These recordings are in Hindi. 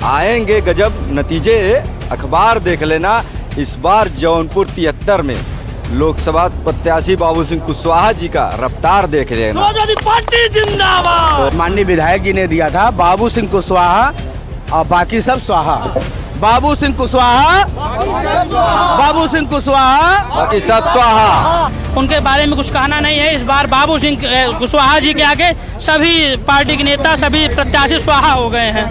आएंगे गजब नतीजे, अखबार देख लेना। इस बार जौनपुर 73 में लोकसभा प्रत्याशी बाबू सिंह कुशवाहा जी का रफ्तार देख लेना। समाजवादी पार्टी जिंदाबाद। माननीय विधायक जी ने दिया था बाबू सिंह कुशवाहा और बाकी सब स्वाहा। बाबू सिंह कुशवाहा, बाबू सिंह कुशवाहा, बाकी सब स्वाहा। उनके बारे में कुछ कहना नहीं है। इस बार बाबू सिंह कुशवाहा जी के आगे सभी पार्टी के नेता, सभी प्रत्याशी स्वाहा हो गए हैं।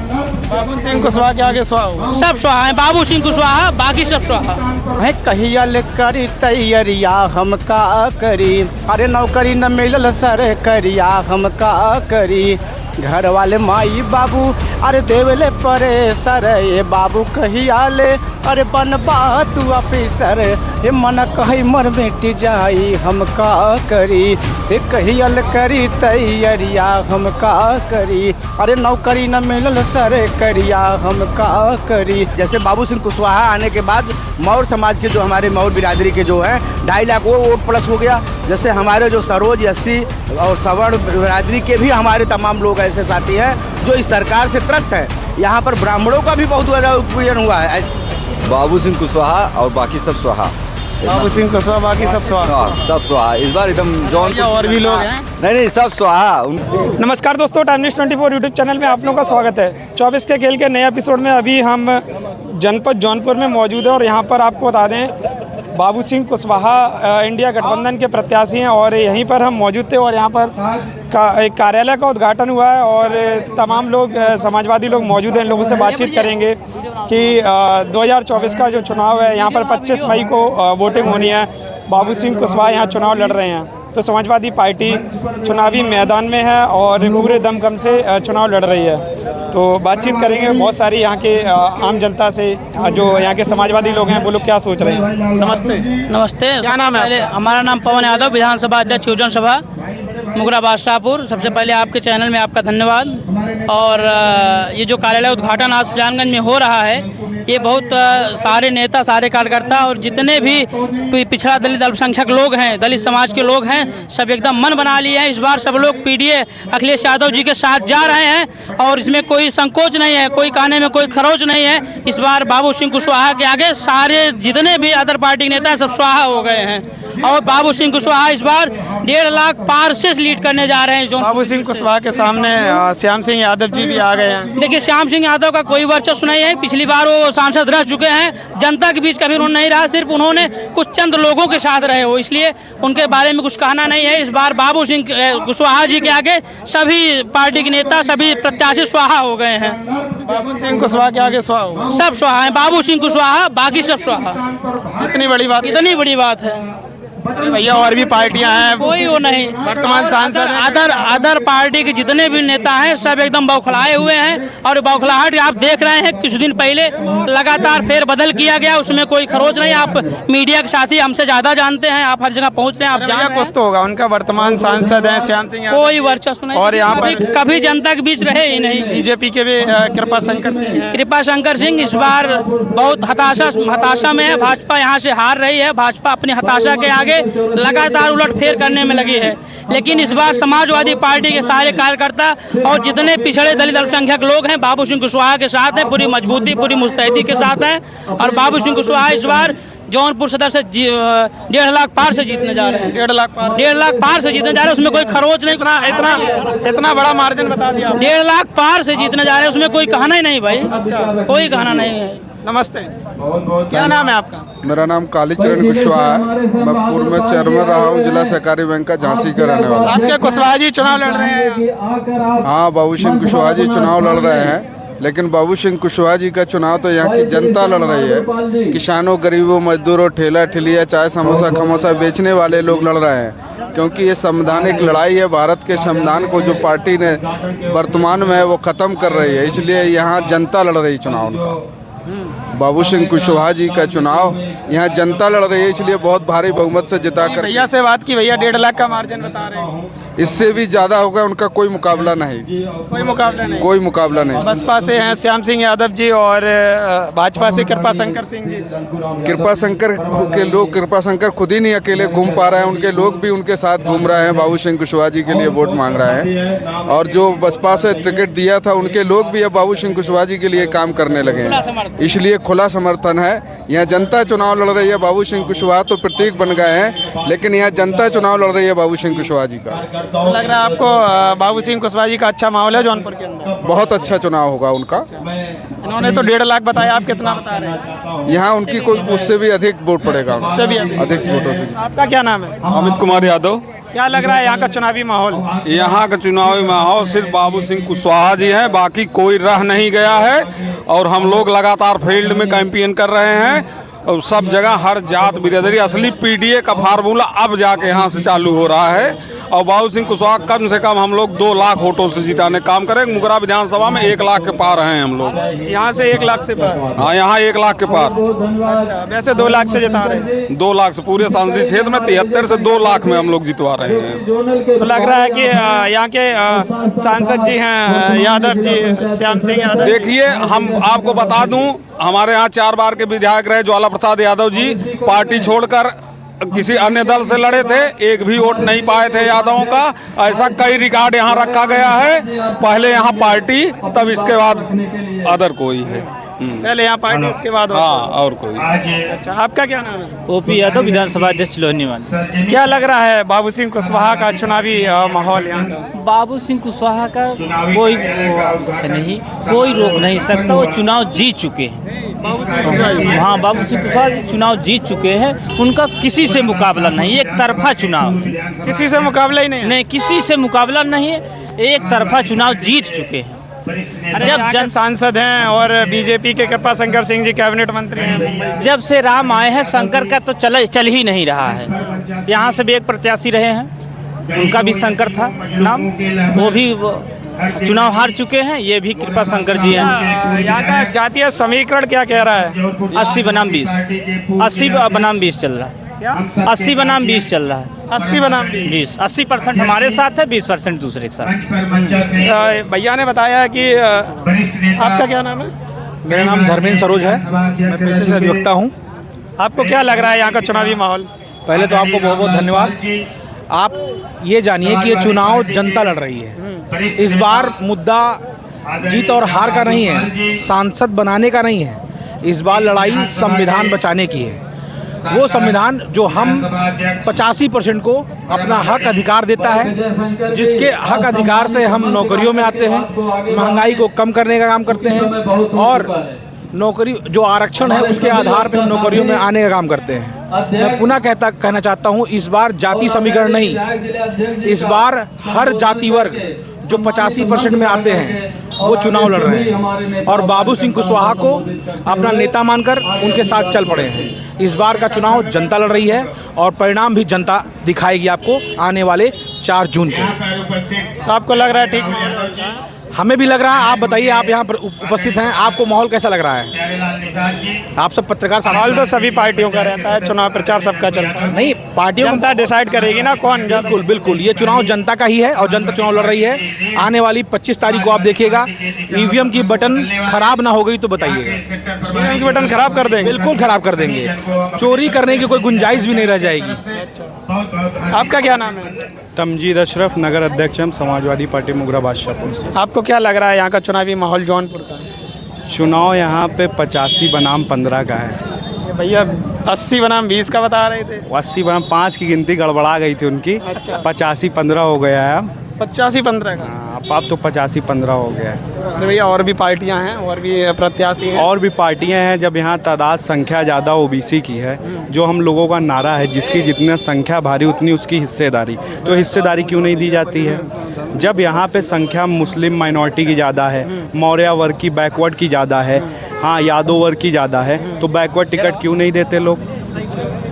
बाबू सिंह कुशवाहा के आगे स्वाहा, सब स्वाहा हैं। बाबू सिंह कुशवाहा, बाकी सब स्वाहा। है कहियल करी तैयारिया हम का करी, अरे नौकरी न मिलल सर करिया हम का करी, घर वाले माई बाबू अरे देवले परे सर, ये बाबू कहियाले अरे बनबा तू ऑफिसर, ये मन कही मर मिट जाई हम का करी, ये कहियल करी तैयारिया हम का करी, अरे नौकरी न मिलल सर करिया हम का करी। जैसे बाबू सिंह कुशवाहा आने के बाद मौर्य समाज के जो हमारे मौर्य बिरादरी के जो हैं 2.5 लाख वो वोट प्लस हो गया। जैसे हमारे जो सरोज एससी और सवर्ण बिरादरी के भी हमारे तमाम लोग ऐसे साथी हैं जो इस सरकार से त्रस्त है। यहाँ पर ब्राह्मणों का भी बहुत ज़्यादा उत्पीड़न हुआ है। बाबू सिंह कुशवाहा और बाकी सब स्वाहा। बाबू सिंह कुशवाहा बाकी सब स्वाहा, सब स्वाहा। इस बार एकदम जौनपुर और भी लोग हैं। नहीं सब स्वाहा। नमस्कार दोस्तों, टाइम न्यूज़ 24 यूट्यूब चैनल में आप लोगों का स्वागत है। 24 के खेल के नए एपिसोड में अभी हम जनपद जौनपुर में मौजूद हैं और यहाँ पर आपको बता दें बाबू सिंह कुशवाहा इंडिया गठबंधन के प्रत्याशी हैं और यहीं पर हम मौजूद थे और यहाँ पर एक कार्यालय का उद्घाटन हुआ है और तमाम लोग समाजवादी लोग मौजूद हैं। इन लोगों से बातचीत करेंगे कि 2024 का जो चुनाव है यहाँ पर 25 मई को वोटिंग होनी है। बाबू सिंह कुशवाहा यहाँ चुनाव लड़ रहे हैं तो समाजवादी पार्टी चुनावी मैदान में है और पूरे दमखम से चुनाव लड़ रही है। तो बातचीत करेंगे बहुत सारी यहाँ के आम जनता से, जो यहाँ के समाजवादी लोग हैं वो लोग क्या सोच रहे हैं। नमस्ते। नमस्ते। क्या नाम है? हमारा नाम पवन यादव, विधानसभा अध्यक्ष योजना सभा मुगरा बादशाहपुर। सबसे पहले आपके चैनल में आपका धन्यवाद। और ये जो कार्यालय उद्घाटन आज सुजानगंज में हो रहा है, ये बहुत सारे नेता, सारे कार्यकर्ता और जितने भी पिछड़ा दलित अल्पसंख्यक लोग हैं, दलित समाज के लोग हैं, सब एकदम मन बना लिए हैं। इस बार सब लोग पीडीए अखिलेश यादव जी के साथ जा रहे हैं और इसमें कोई संकोच नहीं है, कोई कहने में कोई खरोच नहीं है। इस बार बाबू सिंह कुशवाहा के आगे सारे जितने भी अदर पार्टी के नेता हैं सब स्वाहा हो गए हैं और बाबू सिंह कुशवाहा इस बार 1.5 लाख पार से लीड करने जा रहे हैं। बाबू सिंह कुशवाहा के सामने श्याम सिंह यादव जी भी आ गए हैं। देखिए, श्याम सिंह यादव का कोई वर्चस्व नहीं है। पिछली बार वो सांसद रह चुके हैं, जनता के बीच कभी उन्होंने नहीं रहा, सिर्फ उन्होंने कुछ चंद लोगों के साथ रहे हो, इसलिए उनके बारे में कुछ कहना नहीं है। इस बार बाबू सिंह कुशवाहा जी के आगे सभी पार्टी के नेता, सभी प्रत्याशी स्वाहा हो गए हैं। बाबू सिंह कुशवाहा के आगे स्वाहा, सब स्वाहा है। बाबू सिंह कुशवाहा, बाकी सब स्वाहा। इतनी बड़ी बात, इतनी बड़ी बात है भैया। और भी पार्टियां हैं, कोई वो नहीं। वर्तमान सांसद अदर पार्टी के जितने भी नेता हैं सब एकदम बौखलाए हुए हैं और बौखलाहट आप देख रहे हैं। कुछ दिन पहले लगातार फेर बदल किया गया, उसमें कोई खरोच नहीं। आप मीडिया के साथी हमसे ज्यादा जानते हैं, आप हर जगह पहुंच रहे हैं, आप जान कुछ तो होगा। उनका वर्तमान सांसद है श्याम सिंह, कोई वर्चस्व नहीं और यहाँ पर कभी जनता के बीच रहे ही नहीं। बीजेपी के भी कृपा शंकर सिंह इस बार बहुत हताशा में है। भाजपा यहाँ से हार रही है। भाजपा अपनी हताशा के आगे लगातार उलटफेर करने में लगी है, लेकिन इस बार समाजवादी पार्टी के सारे कार्यकर्ता और जितने पिछड़े दलित अल्पसंख्यक लोग हैं बाबू सिंह कुशवाहा के साथ हैं, पूरी मजबूती, पूरी मुस्तैदी के साथ हैं। और बाबू सिंह कुशवाहा इस बार जौनपुर सदर से 1.5 लाख पार से जीतने जा रहे हैं। 1.5 लाख पार से जीतने जा रहे हैं, उसमें कोई खरोच नहीं। इतना बड़ा मार्जिन बता दिया। 1.5 लाख पार से जीतने जा रहे हैं, उसमें कोई कहना ही नहीं भाई। अच्छा, कोई कहना नहीं है। नमस्ते, क्या नाम है आपका? मेरा नाम कालीचरण कुशवाहा है। मैं पूर्व में चेयरमैन रहा हूँ जिला सहकारी बैंक का, झांसी का रहने वाला। आपके कुशवाहा जी चुनाव लड़ रहे हैं? हाँ, बाबू सिंह कुशवाहा जी चुनाव लड़ रहे हैं, लेकिन बाबू सिंह कुशवाहा जी का चुनाव तो यहाँ की जनता लड़ रही है। किसानों, गरीबों, मजदूरों, ठेला ठेलिया, चाय समोसा खमोसा बेचने वाले लोग लड़ रहे हैं, क्योंकि ये संवैधानिक लड़ाई है। भारत के संविधान को जो पार्टी ने वर्तमान में है वो ख़त्म कर रही है, इसलिए यहाँ जनता लड़ रही है चुनाव उनका। बाबू सिंह कुशवाहा जी का चुनाव यहाँ जनता लड़ रही है, इसलिए बहुत भारी बहुमत से जिता कर। भैया से बात की, भैया 1.5 लाख का मार्जिन बता रहे हैं। इससे भी ज़्यादा होगा, उनका कोई मुकाबला नहीं, कोई मुकाबला नहीं। कोई मुकाबला नहीं। बसपा से हैं श्याम सिंह यादव जी और भाजपा से कृपा शंकर सिंह जी। कृपा शंकर के लोग, कृपा शंकर खुद ही नहीं अकेले घूम पा रहे हैं, उनके लोग भी उनके साथ घूम रहे हैं, बाबू सिंह कुशवाहा जी के लिए वोट मांग रहे हैं। और जो बसपा से टिकट दिया था उनके लोग भी अब बाबू सिंह कुशवाहा जी के लिए काम करने लगे हैं, इसलिए खुला समर्थन है। यहाँ जनता चुनाव लड़ रही है, बाबू सिंह कुशवाहा तो प्रतीक बन गए हैं, लेकिन यहाँ जनता चुनाव लड़ रही है बाबू सिंह कुशवाहा जी का। लग रहा है आपको बाबू सिंह कुशवाहा जी का अच्छा माहौल है जौनपुर के अंदर? बहुत अच्छा चुनाव होगा उनका। इन्होंने तो 1.5 लाख बताया, आप कितना बता रहे हैं? यहाँ उनकी कोई उससे भी अधिक वोट पड़ेगा, उससे भी अधिक वोटों से। आपका क्या नाम है? अमित कुमार यादव। क्या लग रहा है यहाँ का चुनावी माहौल? यहाँ का चुनावी माहौल सिर्फ बाबू सिंह कुशवाहा जी हैं, बाकी कोई रह नहीं गया है। और हम लोग लगातार फील्ड में कैंपेन कर रहे हैं और सब जगह हर जात बिरादरी, असली पीडीए का फार्मूला अब जाके यहाँ से चालू हो रहा है। और बाबू सिंह कुशवाहा कम से कम हम लोग 2 लाख वोटों से जिताने काम करेंगे। मुगरा विधानसभा में 1 लाख के पार हैं हम लोग। यहाँ से 1 लाख से पार? हाँ, यहाँ 1 लाख के पार। अच्छा, वैसे 2 लाख से जिता रहे हैं? 2 लाख से पूरे संसदीय क्षेत्र में 73 से 2 लाख में हम लोग जितवा रहे हैं। तो लग रहा है कि यहाँ के सांसद जी हैं यादव जी, श्याम सिंह यादव। देखिए, हम आपको बता दूं, हमारे यहाँ 4 बार के विधायक रहे ज्वाला प्रसाद यादव जी, पार्टी छोड़कर किसी अन्य दल से लड़े थे, एक भी वोट नहीं पाए थे यादवों का। ऐसा कई रिकॉर्ड यहाँ रखा गया है। पहले यहाँ पार्टी, तब इसके बाद अदर कोई है। पहले यहाँ पार्टी, उसके बाद हाँ, और कोई। अच्छा, आपका क्या नाम है? ओपी यादव, विधानसभा अध्यक्ष लोहनीवाल। क्या लग रहा है बाबू सिंह कुशवाहा का चुनावी माहौल यहाँ का? बाबू सिंह कुशवाहा का कोई नहीं, कोई रोक नहीं सकता, वो चुनाव जीत चुके हैं। हाँ, बाबू सिंह कुशवाहा जी चुनाव जीत चुके हैं, उनका किसी से मुकाबला नहीं, एक तरफा चुनाव। किसी से मुकाबला ही नहीं? नहीं, किसी से मुकाबला नहीं है, एक तरफा चुनाव जीत चुके हैं। जब जन सांसद हैं और बीजेपी के कृपा शंकर सिंह जी कैबिनेट मंत्री हैं, जब से राम आए हैं, शंकर का तो चल ही नहीं रहा है। यहाँ से भी एक प्रत्याशी रहे हैं, उनका भी शंकर था नाम, वो भी चुनाव हार चुके हैं। ये भी कृपा शंकर जी हैं। यहाँ का जातीय समीकरण क्या कह रहा है? 80 बनाम 20, 80 बनाम 20 चल रहा है। क्या? 80 बनाम 20 चल रहा है। 80 बनाम 20, 80% हमारे साथ है, 20% दूसरे के साथ। भैया ने बताया कि आपका क्या नाम है? मेरा नाम धर्मेंद्र सरोज है, मैं पेशे से अधिवक्ता हूँ। आपको क्या लग रहा है यहाँ का चुनावी माहौल? पहले तो आपको बहुत बहुत धन्यवाद। आप ये जानिए कि ये चुनाव जनता लड़ रही है। इस बार मुद्दा जीत और हार का नहीं है, सांसद बनाने का नहीं है। इस बार लड़ाई संविधान बचाने की है। वो संविधान जो हम 85% को अपना हक अधिकार देता है, जिसके हक अधिकार से हम नौकरियों में आते हैं, महंगाई को कम करने का काम करते हैं और नौकरी जो आरक्षण है उसके आधार पर नौकरियों में आने का काम करते हैं। मैं पुनः कहना चाहता हूँ, इस बार जाति समीकरण नहीं, इस बार हर जाति वर्ग जो 85% में आते हैं वो चुनाव लड़ रहे हैं और बाबू सिंह कुशवाहा को अपना नेता मानकर उनके साथ चल पड़े हैं। इस बार का चुनाव जनता लड़ रही है और परिणाम भी जनता दिखाएगी आपको आने वाले 4 जून को। तो आपको लग रहा है ठीक? हमें भी लग रहा है। आप बताइए, आप यहाँ पर उपस्थित हैं, आपको माहौल कैसा लग रहा है? आप सब पत्रकार माहौल तो सभी पार्टियों का रहता है, चुनाव प्रचार सबका चलता है। नहीं, पार्टियों जनता डिसाइड करेगी ना कौन। बिल्कुल बिल्कुल, ये चुनाव जनता का ही है और जनता चुनाव लड़ रही है। आने वाली 25 तारीख को आप देखिएगा, ईवीएम की बटन खराब ना हो गई तो बताइएगा। ईवीएम की बटन खराब कर देंगे? बिल्कुल खराब कर देंगे, चोरी करने की कोई गुंजाइश भी नहीं रह जाएगी। आपका क्या नाम है? तमजीद अशरफ, नगर अध्यक्ष हम समाजवादी पार्टी मुगरा बादशाहपुर से। आपको क्या लग रहा है यहाँ का चुनावी माहौल जौनपुर का? चुनाव यहाँ पे 85 बनाम 15 का है। भैया 80 बनाम 20 का बता रहे थे। 80 बनाम 5 की गिनती गड़बड़ा गई थी उनकी। अच्छा। 85-15 हो गया है अब। 85-15 का? अब तो 85-15 हो गया है। अरे भैया, और भी पार्टियां हैं और भी प्रत्याशी हैं? और भी पार्टियां हैं। जब यहाँ तादाद संख्या ज़्यादा ओबीसी की है, जो हम लोगों का नारा है, जिसकी जितनी संख्या भारी उतनी उसकी हिस्सेदारी, तो हिस्सेदारी क्यों नहीं दी जाती है? जब यहाँ पे संख्या मुस्लिम माइनॉरिटी की ज़्यादा है, मौर्य वर्ग की, बैकवर्ड की ज़्यादा है, हाँ यादव वर्ग की ज़्यादा है, तो बैकवर्ड टिकट क्यों नहीं देते लोग?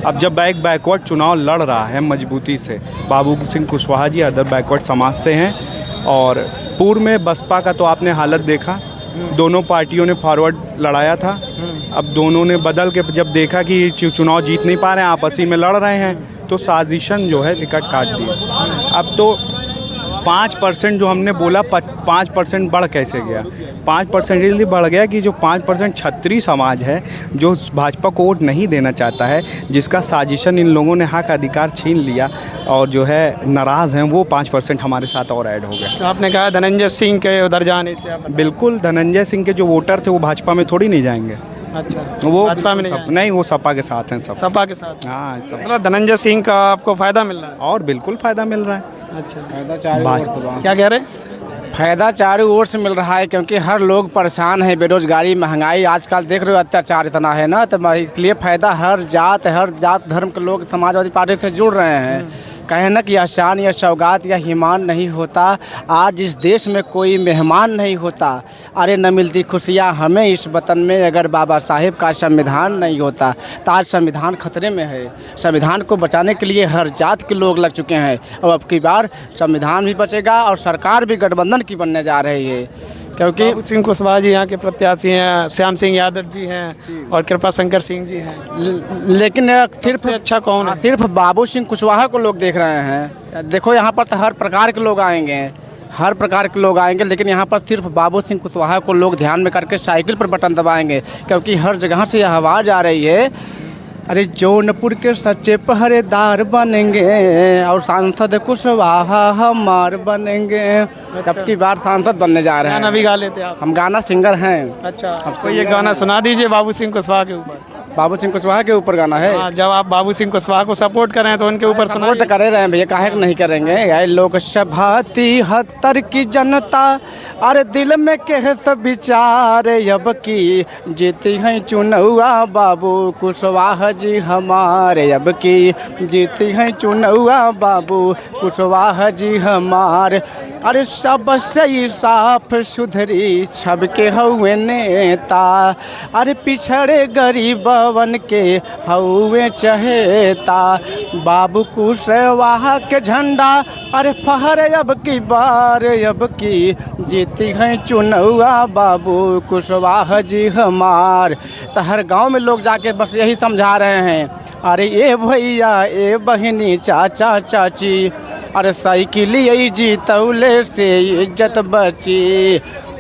अब जब बैकवर्ड चुनाव लड़ रहा है मजबूती से, बाबू सिंह कुशवाहा जी अदर बैकवर्ड समाज से हैं और पूर्व में बसपा का तो आपने हालत देखा, दोनों पार्टियों ने फॉरवर्ड लड़ाया था। अब दोनों ने बदल के जब देखा कि चुनाव जीत नहीं पा रहे हैं, आपसी में लड़ रहे हैं, तो साजिशन जो है टिकट काट दी। अब तो 5% जो हमने बोला 5% बढ़ कैसे गया? 5% इसलिए बढ़ गया कि जो 5% क्षत्रिय समाज है जो भाजपा को वोट नहीं देना चाहता है, जिसका साजिशन इन लोगों ने हक अधिकार छीन लिया और जो है नाराज़ हैं, वो 5% हमारे साथ और ऐड हो गया। तो आपने कहा धनंजय सिंह के उधर जाने से आप बिल्कुल, धनंजय सिंह के जो वोटर थे वो भाजपा में थोड़ी नहीं जाएंगे। अच्छा, वो भाजपा में नहीं जाएंगे? नहीं, वो सपा के साथ हैं सब। सपा के साथ? हाँ, मतलब धनंजय सिंह का आपको फ़ायदा मिल रहा है? और बिल्कुल फ़ायदा मिल रहा है। अच्छा, फायदा चारों ओर से क्या कह रहे? फायदा चारों ओर से मिल रहा है, क्योंकि हर लोग परेशान है, बेरोजगारी, महंगाई, आजकल देख रहे हो अत्याचार इतना है ना, तो इसलिए फ़ायदा हर जात धर्म के लोग समाजवादी पार्टी से जुड़ रहे हैं। कहें ना कि आसान या सौगात या हिमान नहीं होता, आज इस देश में कोई मेहमान नहीं होता। अरे न मिलती खुशियाँ हमें इस वतन में अगर बाबा साहेब का संविधान नहीं होता। तो आज संविधान खतरे में है। संविधान को बचाने के लिए हर जात के लोग लग चुके हैं और अब की बार संविधान भी बचेगा और सरकार भी गठबंधन की बनने जा रही है, क्योंकि बाबू सिंह कुशवाहा जी यहाँ के प्रत्याशी हैं, श्याम सिंह यादव जी हैं और कृपा शंकर सिंह जी हैं। लेकिन सिर्फ अच्छा कौन है? सिर्फ बाबू सिंह कुशवाहा को लोग देख रहे हैं। देखो यहाँ पर तो हर प्रकार के लोग आएंगे, हर प्रकार के लोग आएंगे, लेकिन यहाँ पर सिर्फ बाबू सिंह कुशवाहा को लोग ध्यान में करके साइकिल पर बटन दबाएंगे, क्योंकि हर जगह से यह आवाज़ आ रही है, अरे जौनपुर के सच्चे पहरेदार बनेंगे और सांसद कुशवाहा हमार बनेंगे। अब की बार सांसद बनने जा रहे हैं। गाना भी गा लेते हैं आप? हम गाना सिंगर हैं। अच्छा, तो ये गाना सुना दीजिए बाबू सिंह कुशवाहा के ऊपर। बाबू सिंह कुशवाहा के ऊपर गाना है? हाँ, जब आप बाबू सिंह कुशवाहा को सपोर्ट कर रहे हैं तो उनके ऊपर सुना। सपोर्ट कर रहे हैं भैया, काहे नहीं करेंगे। यार लोकसभा 73 की जनता, अरे दिल में कह सब विचार, अब की जीती हैं चुनौआ बाबू कुशवाहा जी हमारे, अब की जीती हैं चुनौआ बाबू कुशवाहा जी हमारे। अरे सबसे साफ सुधरी छब के हुए नेता, अरे पिछड़े गरीबवन के हुए चहेता, बाबू कुशवाहा के झंडा अरे फहरे अब की बार, अब की जीती हैं चुनौआ बाबू कुशवाहा जी हमार। तो हर गांव में लोग जाके बस यही समझा रहे हैं, अरे ए भैया ए बहिनी चाचा चाची, अरे साइकिल यही जीतौले से इज्जत बची,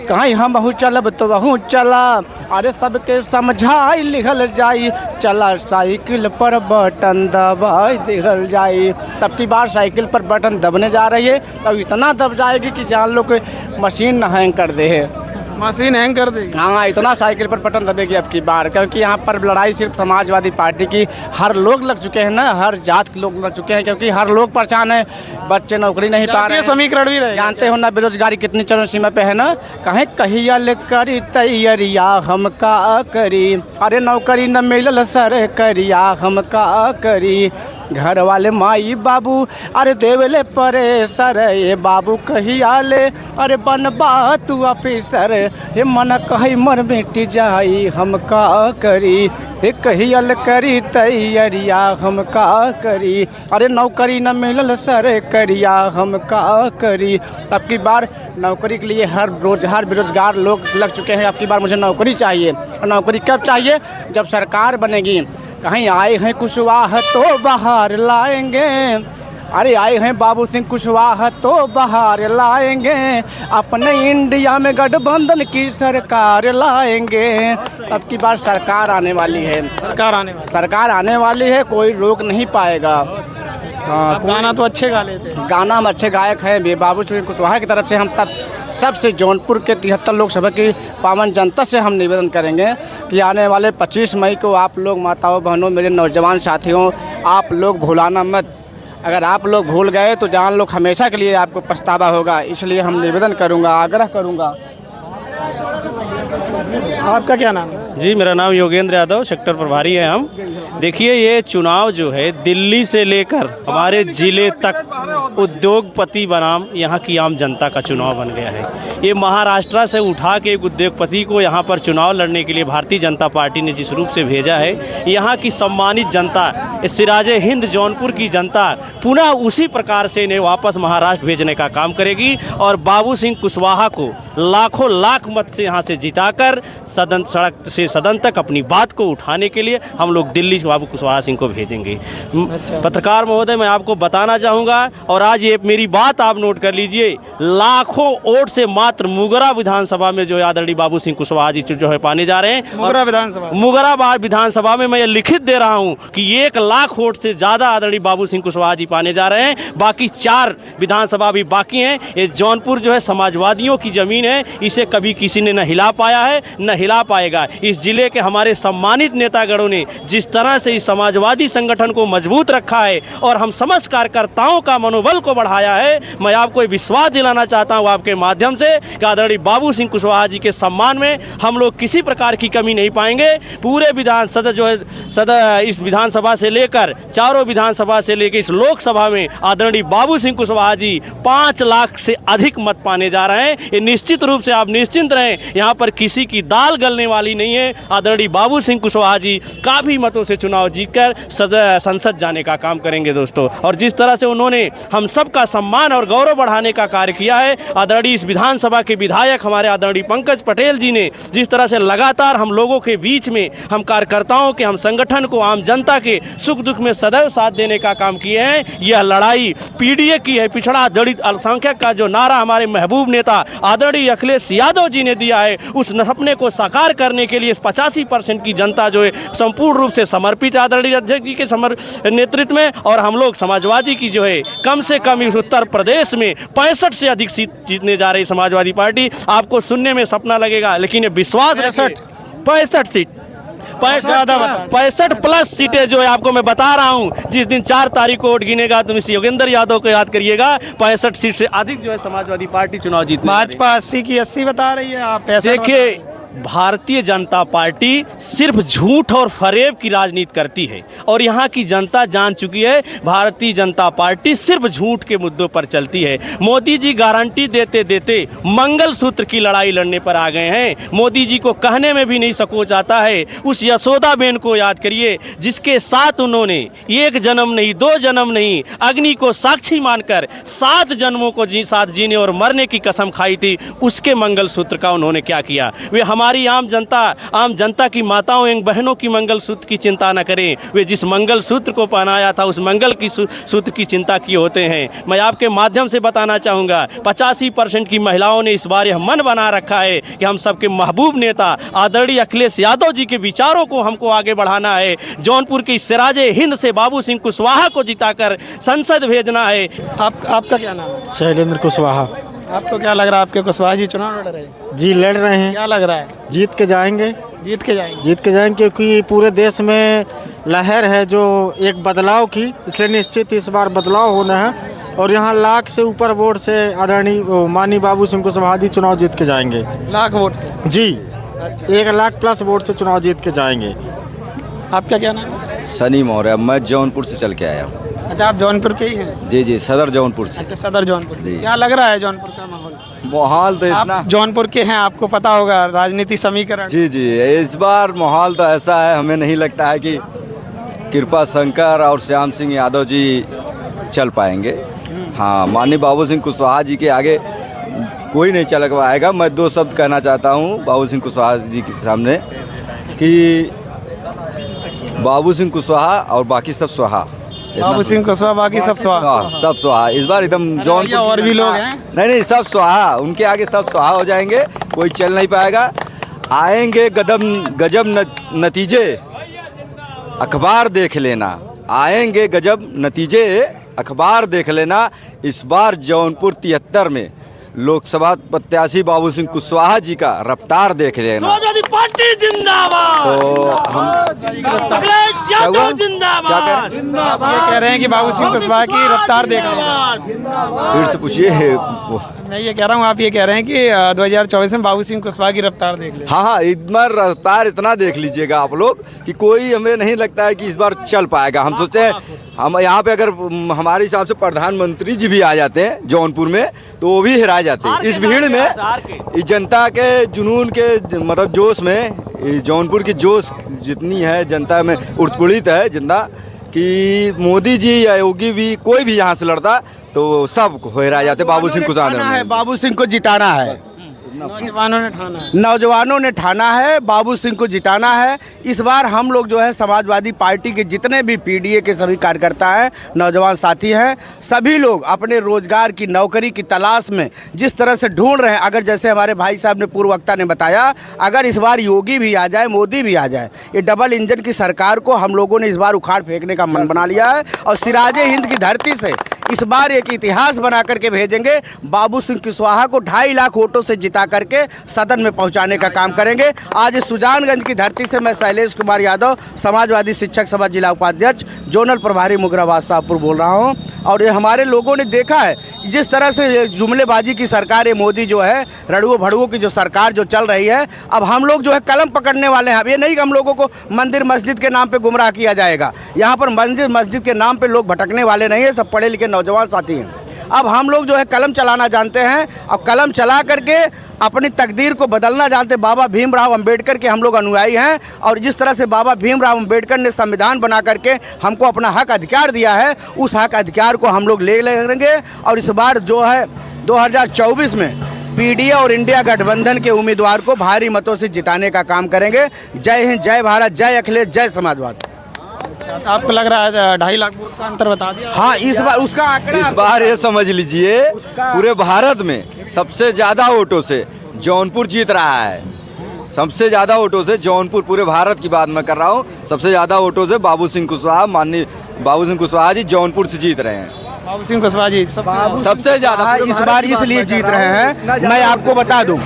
कहीं हम हूँ चलब तो वहूँ चला, अरे सबके समझाई लिखल जाई, चला साइकिल पर बटन दबाई दिखल जाई। तब की बार साइकिल पर बटन दबने जा रही है, तो इतना दब जाएगी कि जान लो कि मशीन न हैंग कर दे है। मशीन हैंग कर देगी? हाँ, इतना साइकिल पर बटन दबेगी अब की बार, क्योंकि यहाँ पर लड़ाई सिर्फ समाजवादी पार्टी की, हर लोग लग चुके हैं ना, हर जात के लोग लग चुके हैं, क्योंकि हर लोग परेशान है, बच्चे नौकरी नहीं पा रहे हैं। समीकरण भी रहे, जानते हो ना बेरोजगारी कितनी चरम सीमा पे है ना। कहें कहिया ले करी तैयारिया हम का करी, अरे नौकरी न मिलल सर करिया हम का करी, घर वाले माई बाबू अरे देवले परे सर, ये बाबू कहिया ले अरे बनबा तू ऑफिसर, हे मन कही मर मिट जाई हम का करी, हे कहियल करी तैयारिया हम का करी, अरे नौकरी न मिलल सर करिया हम का करी। अब की बार नौकरी के लिए हर बेरोजगार लोग लग चुके हैं। अब की बार मुझे नौकरी चाहिए, और नौकरी कब चाहिए? जब सरकार बनेगी। कहीं आए हैं कुशवाहा तो बाहर लाएंगे, अरे आए हैं बाबू सिंह कुशवाहा तो बाहर लाएंगे, अपने इंडिया में गठबंधन की सरकार लाएंगे। अब की बार सरकार आने वाली है, सरकार आने वाली है, कोई रोक नहीं पाएगा। हाँ, गाना तो अच्छे गा लेते हैं। गाना हम अच्छे गायक हैं। बाबू सिंह कुशवाहा की तरफ से हम सबसे जौनपुर के 73 लोकसभा की पावन जनता से हम निवेदन करेंगे कि आने वाले 25 मई को आप लोग माताओं बहनों मेरे नौजवान साथियों, आप लोग भुलाना मत। अगर आप लोग भूल गए तो जान लो हमेशा के लिए आपको पछतावा होगा। इसलिए हम निवेदन करूंगा, आग्रह करूंगा। आपका क्या नाम है? जी, मेरा नाम योगेंद्र यादव, सेक्टर प्रभारी हैं हम। देखिए, ये चुनाव जो है दिल्ली से लेकर हमारे ज़िले तक उद्योगपति बनाम यहाँ की आम जनता का चुनाव बन गया है। ये महाराष्ट्र से उठा के एक उद्योगपति को यहाँ पर चुनाव लड़ने के लिए भारतीय जनता पार्टी ने जिस रूप से भेजा है, यहाँ की सम्मानित जनता, सिराजे हिंद जौनपुर की जनता पुनः उसी प्रकार से इन्हें वापस महाराष्ट्र भेजने का काम करेगी और बाबू सिंह कुशवाहा को लाखों लाख मत से यहाँ से जिताकर सड़क से सदन तक अपनी बात को उठाने के लिए हम लोग दिल्ली बाबू कुशवाहा सिंह को भेजेंगे। पत्रकार महोदय, मैं आपको बताना चाहूँगा और आज ये मेरी बात आप नोट कर लीजिए, लाखों वोट से मात्र मुगरा विधानसभा में जो है आदरणीय बाबू सिंह कुशवाहा जी जो है पाने जा रहे हैं। मुगरा विधानसभा में मैं ये लिखित दे रहा हूं कि 1 लाख वोट से ज़्यादा आदरणीय बाबू सिंह कुशवाहा जी पाने जा रहे हैं। बाकी 4 विधानसभा भी बाकी हैं। ये जौनपुर जो है समाजवादियों की ज़मीन है, इसे कभी किसी ने न हिला पाया है न हिला पाएगा। इस जिले के हमारे सम्मानित नेतागणों ने जिस तरह से इस समाजवादी संगठन को मजबूत रखा है और हम समस्त कार्यकर्ताओं का मनोबल को बढ़ाया है, मैं आपको विश्वास दिलाना चाहता हूं आपके माध्यम से कि आदरणीय बाबू सिंह कुशवाहा जी के सम्मान में हम लोग किसी प्रकार की कमी नहीं पाएंगे। पूरे विधान सदन जो है इस विधानसभा से लेकर चारों विधानसभा से लेकर इस लोकसभा में आदरणीय बाबू सिंह कुशवाहा जी 5 लाख से अधिक मत पाने जा रहे हैं। ये निश्चित रूप से आप निश्चिंत रहें, यहाँ पर किसी की दाल गलने वाली नहीं है। आदरणीय बाबू सिंह कुशवाहा जी काफ़ी मतों से चुनाव जीतकर संसद जाने का काम करेंगे दोस्तों। और जिस तरह से उन्होंने हम सबका सम्मान और गौरव बढ़ाने का कार्य किया है, आदरणीय इस विधानसभा के विधायक हमारे आदरणीय पंकज पटेल जी ने जिस तरह से लगातार हम लोगों के बीच में, हम कार्यकर्ताओं के, हम संगठन को, आम जनता के सुख दुख में सदैव साथ देने का काम किए हैं। यह लड़ाई पीडीए की है, पिछड़ा दलित अल्पसंख्यक का जो नारा हमारे महबूब नेता आदरणीय अखिलेश यादव जी ने दिया है, उस सपने को साकार करने के लिए 85% की जनता जो है संपूर्ण रूप से समर्पित आदरणीय अध्यक्ष जी के नेतृत्व में। और हम लोग समाजवादी की जो है कम से कम इस उत्तर प्रदेश में 65 से अधिक सीट जीतने जा रही समाजवादी पार्टी। आपको सुनने में सपना लगेगा, लेकिन ये विश्वास 65 सीट 65 प्लस सीटें जो है आपको मैं बता रहा हूं। जिस दिन 4 तारीख को वोट गिनेगा तो मिस योगेंद्र यादव को याद करिएगा। 65 सीट से अधिक जो है समाजवादी पार्टी चुनाव जीतने। भाजपा 80 की 80 बता रही है। आप देखिए, भारतीय जनता पार्टी सिर्फ झूठ और फरेब की राजनीति करती है और यहाँ की जनता जान चुकी है भारतीय जनता पार्टी सिर्फ झूठ के मुद्दों पर चलती है। मोदी जी गारंटी देते देते मंगलसूत्र की लड़ाई लड़ने पर आ गए हैं। मोदी जी को कहने में भी नहीं संकोच आता है। उस यशोदाबेन को याद करिए जिसके साथ उन्होंने 1 जन्म नहीं 2 जन्म नहीं अग्नि को साक्षी मानकर 7 जन्मों को साथ जीने और मरने की कसम खाई थी। उसके मंगलसूत्र का उन्होंने क्या किया? वे हमारी आम जनता की माताओं एवं बहनों की मंगलसूत्र की चिंता न करें। वे जिस मंगलसूत्र को पहनाया था उस मंगल की सूत्र की चिंता किए होते हैं। मैं आपके माध्यम से बताना चाहूँगा 85% की महिलाओं ने इस बार यह मन बना रखा है कि हम सबके महबूब नेता आदरणीय अखिलेश यादव जी के विचारों को हमको आगे बढ़ाना है। जौनपुर के सिराजे हिंद से बाबू सिंह कुशवाहा को जिताकर संसद भेजना है। आपका क्या नाम है? शैलेंद्र कुशवाहा। आपको क्या लग रहा है? आपके कुशवाहा जी चुनाव लड़ रहे हैं? जी लड़ रहे हैं। क्या लग रहा है? जीत के जाएंगे जीत के जाएंगे क्योंकि पूरे देश में लहर है जो एक बदलाव की, इसलिए निश्चित इस बार बदलाव होना है। और यहाँ लाख से ऊपर वोट से आदरणीय माननीय बाबू सिंह कुशवाहा जी चुनाव जीत के जाएंगे। लाख वोट से? जी 1 लाख प्लस वोट से चुनाव जीत के जाएंगे। आपका क्या नाम है? सनी मौर्य। मैं जौनपुर से चल के आया हूँ। अच्छा, आप जौनपुर के ही हैं? जी सदर जौनपुर से। अच्छा, सदर जौनपुर। जी। क्या लग रहा है जौनपुर का माहौल? तो इतना आप जौनपुर के हैं, आपको पता होगा राजनीति समीकरण। जी इस बार माहौल तो ऐसा है, हमें नहीं लगता है कि कृपा शंकर और श्याम सिंह यादव जी चल पाएंगे। हाँ, माननीय बाबू सिंह कुशवाहा जी के आगे कोई नहीं चल पाएगा। मैं 2 शब्द कहना चाहता हूँ बाबू सिंह कुशवाहा जी के सामने कि बाबू सिंह कुशवाहा और बाकी सब स्वाहा। बाबू सिंह कुशवाहा बाकी सब स्वाहा। सब स्वाहा इस बार एकदम जौनपुर। और भी लोग हैं? नहीं सब स्वाहा, उनके आगे सब स्वाहा हो जाएंगे, कोई चल नहीं पाएगा। आएंगे गजब नतीजे, अखबार देख लेना। आएंगे गजब नतीजे, अखबार देख लेना। इस बार जौनपुर 73 में लोकसभा प्रत्याशी बाबू सिंह कुशवाहा जी का रफ्तार देख लेना। समाजवादी पार्टी जिंदाबाद। तो हम अखिलेश यादव जिंदाबाद। ये कह रहे हैं कि बाबू सिंह कुशवाहा की रफ्तार देख लेना। फिर से पूछिए। मैं ये कह रहा हूँ, आप ये कह रहे हैं कि 2024 में बाबू सिंह कुशवाहा की रफ्तार देख लेना। हाँ इस बार रफ्तार इतना देख लीजिएगा आप लोग कि कोई हमें नहीं लगता है कि इस बार चल पाएगा। हम सोचते हैं हम यहाँ पे अगर हमारे हिसाब से प्रधानमंत्री जी भी आ जाते हैं जौनपुर में तो वो भी हिरा जाते हैं इस भीड़ में। इस जनता के जुनून के मतलब जोश में, जौनपुर की जोश जितनी है जनता में उत्पीड़ित है जितना कि मोदी जी या योगी भी कोई भी यहाँ से लड़ता तो सब हिरा जाते। बाबू सिंह कुशवाहा बाबू सिंह को जिताना है। नौजवानों ने ठाना है बाबू सिंह को जिताना है। इस बार हम लोग जो है समाजवादी पार्टी के जितने भी पीडीए के सभी कार्यकर्ता हैं, नौजवान साथी हैं, सभी लोग अपने रोजगार की नौकरी की तलाश में जिस तरह से ढूंढ रहे हैं। अगर जैसे हमारे भाई साहब ने पूर्व वक्ता ने बताया, अगर इस बार योगी भी आ जाए, मोदी भी आ जाए, ये डबल इंजन की सरकार को हम लोगों ने इस बार उखाड़ फेंकने का मन बना लिया है और सिराजे हिंद की धरती से इस बार एक इतिहास बना करके भेजेंगे। बाबू सिंह कुशवाहा को 2.5 लाख वोटों से जिता करके सदन में पहुंचाने का काम करेंगे। आज सुजानगंज की धरती से मैं शैलेश कुमार यादव, समाजवादी शिक्षक सभा जिला उपाध्यक्ष, जोनल प्रभारी मुगराबाद शाहपुर बोल रहा हूं। और ये हमारे लोगों ने देखा है जिस तरह से जुमलेबाजी की सरकार है, मोदी जो है रड़ुओं भड़ुओं की जो सरकार जो चल रही है, अब हम लोग जो है कलम पकड़ने वाले हैं। अब ये नहीं कि हम लोगों को मंदिर मस्जिद के नाम पे गुमराह किया जाएगा। यहाँ पर मंदिर मस्जिद के नाम पे लोग भटकने वाले नहीं है, सब पढ़े लिखे नौजवान साथी हैं। अब हम लोग जो है कलम चलाना जानते हैं और कलम चला करके अपनी तकदीर को बदलना जानते हैं। बाबा भीमराव अंबेडकर के हम लोग अनुयायी हैं और जिस तरह से बाबा भीमराव अंबेडकर ने संविधान बना करके हमको अपना हक अधिकार दिया है, उस हक अधिकार को हम लोग ले लेंगे। और इस बार जो है 2024 में पीडीए और इंडिया गठबंधन के उम्मीदवार को भारी मतों से जिताने का काम करेंगे। जय हिंद, जय भारत, जय अखिलेश, जय समाजवाद। आपको लग रहा है 2.5 लाख वोट का अंतर बता दिया? हाँ, इस बार उसका आंकड़ा इस बार ये समझ लीजिए पूरे भारत में सबसे ज़्यादा वोटों से जौनपुर जीत रहा है। सबसे ज़्यादा वोटों से जौनपुर, पूरे भारत की बात मैं कर रहा हूँ, सबसे ज़्यादा वोटों से बाबू सिंह कुशवाहा, माननीय बाबू सिंह कुशवाहा जी जौनपुर से जीत रहे हैं। बाबू सिंह कुशवाहा जी सबसे ज़्यादा इस बार इसलिए जीत रहे हैं। मैं आपको बता दूं,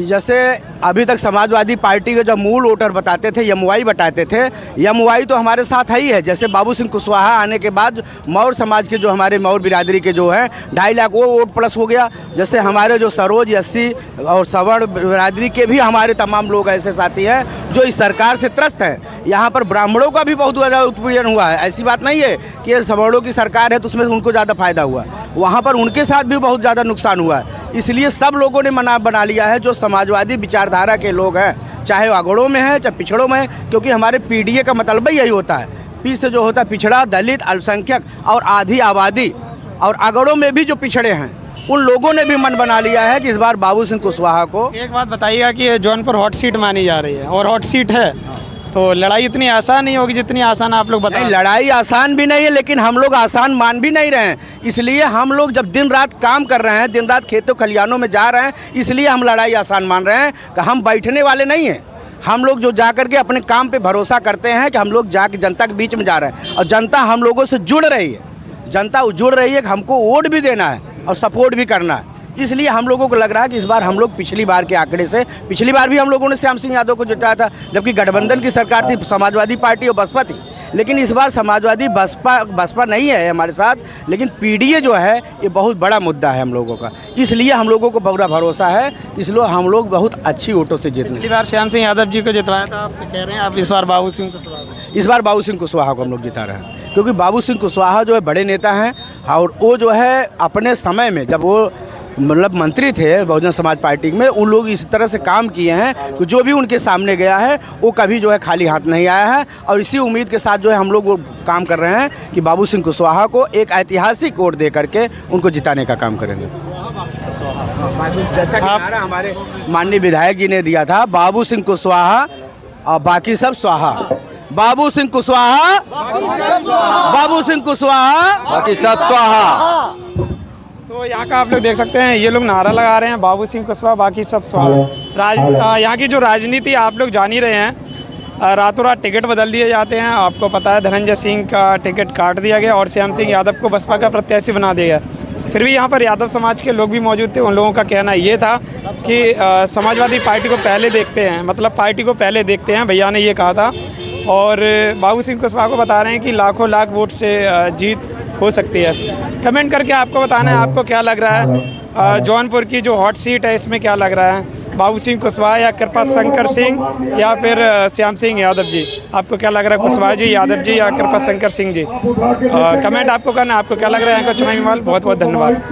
जैसे अभी तक समाजवादी पार्टी के जो मूल वोटर बताते थे, एमवाई बताते थे, एमवाई तो हमारे साथ है ही है। जैसे बाबू सिंह कुशवाहा आने के बाद मौर्य समाज के जो हमारे मौर्य बिरादरी के जो है 2.5 लाख वो वोट प्लस हो गया। जैसे हमारे जो सरोज, एससी और सवर्ण बिरादरी के भी हमारे तमाम लोग ऐसे साथी हैं जो इस सरकार से त्रस्त हैं। यहाँ पर ब्राह्मणों का भी बहुत ज़्यादा उत्पीड़न हुआ है। ऐसी बात नहीं है कि ये सवर्णों की सरकार है तो उसमें उनको ज़्यादा फायदा हुआ, वहाँ पर उनके साथ भी बहुत ज़्यादा नुकसान हुआ है। इसलिए सब लोगों ने बना लिया है जो समाजवादी विचारधारा के लोग हैं, चाहे अगड़ों में हैं चाहे पिछड़ों में हैं, क्योंकि हमारे पीडीए का मतलब यही होता है। पी से जो होता है पिछड़ा, दलित, अल्पसंख्यक और आधी आबादी, और अगड़ों में भी जो पिछड़े हैं उन लोगों ने भी मन बना लिया है कि इस बार बाबू सिंह कुशवाहा को। एक बात बताइएगा कि जौनपुर हॉट सीट मानी जा रही है और हॉट सीट है तो लड़ाई इतनी आसान नहीं होगी जितनी आसान आप लोग बताएं। लड़ाई आसान भी नहीं है, लेकिन हम लोग आसान मान भी नहीं रहे हैं। इसलिए हम लोग जब दिन रात काम कर रहे हैं, दिन रात खेतों खलिहानों में जा रहे हैं, इसलिए हम लड़ाई आसान मान रहे हैं कि हम बैठने वाले नहीं हैं। हम लोग जो जा करके अपने काम पे भरोसा करते हैं कि हम लोग जाके जनता के बीच में जा रहे हैं और जनता हम लोगों से जुड़ रही है। जनता जुड़ रही है कि हमको वोट भी देना है और सपोर्ट भी करना है। इसलिए हम लोगों को लग रहा है कि इस बार हम लोग पिछली बार के आंकड़े से, पिछली बार भी हम लोगों ने श्याम सिंह यादव को जिताया था जबकि गठबंधन की सरकार थी, समाजवादी पार्टी और बसपा थी। लेकिन इस बार समाजवादी बसपा नहीं है हमारे साथ, लेकिन पीडीए जो है ये बहुत बड़ा मुद्दा है हम लोगों का। इसलिए हम लोगों को पूरा भरोसा है, इसलिए हम लोग बहुत अच्छी वोटों से जीते। पिछली बार श्याम सिंह यादव जी को जितवाया था, आप कह रहे हैं आप इस बार बाबू सिंह कुशवाहा? इस बार बाबू सिंह कुशवाहा को हम लोग जिता रहे हैं, क्योंकि बाबू सिंह कुशवाहा जो है बड़े नेता हैं और वो जो है अपने समय में जब वो मतलब मंत्री थे बहुजन समाज पार्टी में, उन लोग इस तरह से काम किए हैं कि जो भी उनके सामने गया है वो कभी जो है खाली हाथ नहीं आया है। और इसी उम्मीद के साथ जो है हम लोग वो काम कर रहे हैं कि बाबू सिंह कुशवाहा को एक ऐतिहासिक वोट दे करके उनको जिताने का काम करेंगे। जैसा कि नारा हमारे माननीय विधायक जी ने दिया था, बाबू सिंह कुशवाहा और बाकी सब स्वाहा। बाबू सिंह कुशवाहा, बाबू सिंह कुशवाहा, बाकी सब स्वाहा। तो यहाँ का आप लोग देख सकते हैं, ये लोग नारा लगा रहे हैं बाबू सिंह कुशवाहा बाकी सब स्वाहा। यहाँ की जो राजनीति आप लोग जान ही रहे हैं, रातों रात टिकट बदल दिए जाते हैं। आपको पता है धनंजय सिंह का टिकट काट दिया गया और श्याम सिंह यादव को बसपा का प्रत्याशी बना दिया गया। फिर भी यहाँ पर यादव समाज के लोग भी मौजूद थे। उन लोगों का कहना ये था कि समाजवादी पार्टी को पहले देखते हैं, मतलब पार्टी को पहले देखते हैं, भैया ने ये कहा था। और बाबू सिंह कुशवाहा को बता रहे हैं कि लाखों लाख वोट से जीत हो सकती है। कमेंट करके आपको बताना है आपको क्या लग रहा है, जौनपुर की जो हॉट सीट है इसमें क्या लग रहा है, बाबू सिंह कुशवाहा या कृपा शंकर सिंह या फिर श्याम सिंह यादव जी? आपको क्या लग रहा है, कुशवाहा जी, यादव जी या कृपा शंकर सिंह जी? कमेंट आपको करना है, आपको क्या लग रहा है। चुनावी माहौल, बहुत बहुत धन्यवाद।